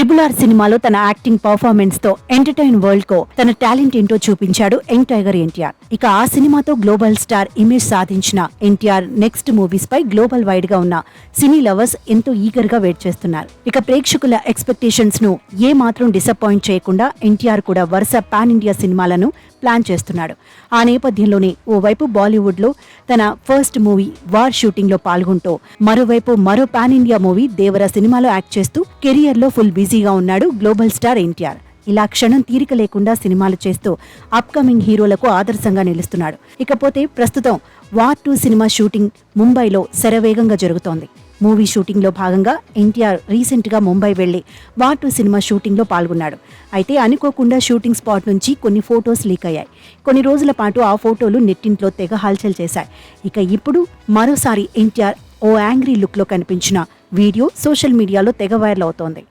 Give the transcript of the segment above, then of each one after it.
RRR సినిమాలో తన acting performance తో ఎంటర్టైన్ వరల్డ్ కో తన టాలెంట్ ఏంటో చూపించాడు యంగ్ టైగర్ ఎన్టీఆర్. ఇక ఆ సినిమాతో గ్లోబల్ స్టార్ ఇమేజ్ సాధించిన ఎన్టీఆర్ నెక్స్ట్ మూవీస్ పై గ్లోబల్ వైడ్ గా ఉన్న సినీ లవర్స్ ఎంతో ఈగర్ గా వెయిట్ చేస్తున్నారు. ఇక ప్రేక్షకుల ఎక్స్పెక్టేషన్స్ ను ఏ మాత్రం డిసప్పాయింట్ చేయకుండా ఎన్టీఆర్ కూడా వరుస పాన్ ఇండియా సినిమాలను ప్లాన్ చేస్తున్నాడు. ఆ నేపథ్యంలోనే ఓవైపు బాలీవుడ్ లో తన ఫస్ట్ మూవీ వార్ షూటింగ్ లో పాల్గొంటూ మరోవైపు మరో పాన్ ఇండియా మూవీ దేవర సినిమాలో యాక్ట్ చేస్తూ కెరియర్ లో ఫుల్ బిజీగా ఉన్నాడు గ్లోబల్ స్టార్ ఎన్టీఆర్. ఇలా క్షణం తీరిక లేకుండా సినిమాలు చేస్తూ అప్కమింగ్ హీరోలకు ఆదర్శంగా నిలుస్తున్నాడు. ఇకపోతే ప్రస్తుతం వార్ 2 సినిమా షూటింగ్ ముంబైలో శరవేగంగా జరుగుతోంది. మూవీ షూటింగ్ లో భాగంగా ఎన్టీఆర్ రీసెంట్ గా ముంబై వెళ్లి వార్ 2 సినిమా షూటింగ్ లో పాల్గొన్నాడు. అయితే అనుకోకుండా షూటింగ్ స్పాట్ నుంచి కొన్ని ఫోటోస్ లీక్ అయ్యాయి. కొన్ని రోజుల పాటు ఆ ఫోటోలు నెట్టింట్లో తెగ హల్చల్ చేశాయి. ఇక ఇప్పుడు మరోసారి ఎన్టీఆర్ ఓ యాంగ్రీ లుక్ లో కనిపించిన వీడియో సోషల్ మీడియాలో తెగ వైరల్ అవుతోంది.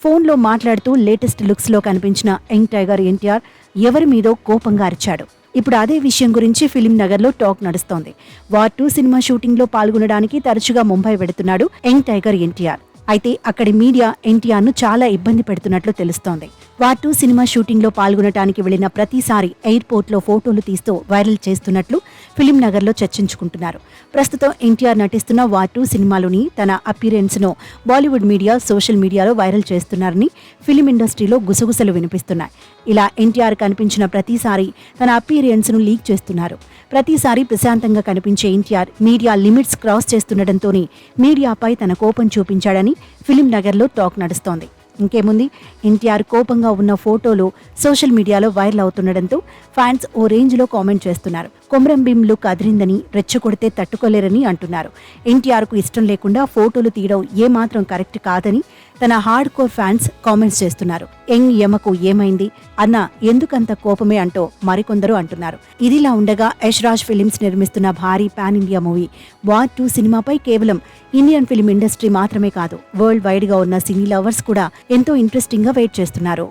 ఫోన్లో మాట్లాడుతూ లేటెస్ట్ లుక్స్ లో కనిపించిన యంగ్ టైగర్ ఎన్టీఆర్ ఎవరి మీదో కోపంగా అరిచాడు. ఇప్పుడు అదే విషయం గురించి ఫిలిం నగర్ లో టాక్ నడుస్తోంది. వార్ 2 సినిమా షూటింగ్ లో పాల్గొనడానికి తరచుగా ముంబై వెడుతున్నాడు యంగ్ టైగర్ ఎన్టీఆర్. అయితే అక్కడి మీడియా ఎన్టీఆర్ ను చాలా ఇబ్బంది పెడుతున్నట్లు తెలుస్తోంది. వార్ 2 సినిమా షూటింగ్ లో పాల్గొనడానికి వెళ్లిన ప్రతిసారి ఎయిర్పోర్ట్ లో ఫోటోలు తీస్తూ వైరల్ చేస్తున్నట్లు ఫిలిం నగర్ లో చర్చించుకుంటున్నారు. ప్రస్తుతం ఎన్టీఆర్ నటిస్తున్న వార్ 2 సినిమాలోని తన అపీరెన్స్ ను బాలీవుడ్ మీడియా సోషల్ మీడియాలో వైరల్ చేస్తున్నారని ఫిలిం ఇండస్ట్రీలో గుసగుసలు వినిపిస్తున్నాయి. ఇలా ఎన్టీఆర్ కనిపించిన ప్రతిసారి తన అపీరెన్స్ ను లీక్ చేస్తున్నారు. ప్రతిసారి ప్రశాంతంగా కనిపించే ఎన్టీఆర్ మీడియా లిమిట్స్ క్రాస్ చేస్తుండటంతోనే మీడియాపై తన కోపం చూపించాడని ఫిలిం నగర్లో టాక్ నడుస్తోంది. ఇంకేముంది, ఎన్టీఆర్ కోపంగా ఉన్న ఫోటోలు సోషల్ మీడియాలో వైరల్ అవుతుండటంతో ఫ్యాన్స్ ఓ రేంజ్ లో కామెంట్ చేస్తున్నారు. కొమరం భీం లుక్ అదిరిందని, రెచ్చగొడితే తట్టుకోలేరని అంటున్నారు. ఎన్టీఆర్ కు ఇష్టం లేకుండా ఫోటోలు తీయడం ఏమాత్రం కరెక్ట్ కాదని తన హార్డ్ కోర్ ఫ్యాన్స్ కామెంట్స్ చేస్తున్నారు. యంగ్ యమకు ఏమైంది అన్న ఎందుకంత కోపమే అంటూ మరికొందరు అంటున్నారు. ఇదిలా ఉండగా యశ్రాజ్ ఫిలిమ్స్ నిర్మిస్తున్న భారీ పాన్ ఇండియా మూవీ వార్ 2 సినిమాపై కేవలం ఇండియన్ ఫిలిం ఇండస్ట్రీ మాత్రమే కాదు, వరల్డ్ వైడ్ గా ఉన్న సినీ లవర్స్ కూడా ఎంతో ఇంట్రెస్టింగ్ గా వెయిట్ చేస్తున్నారు.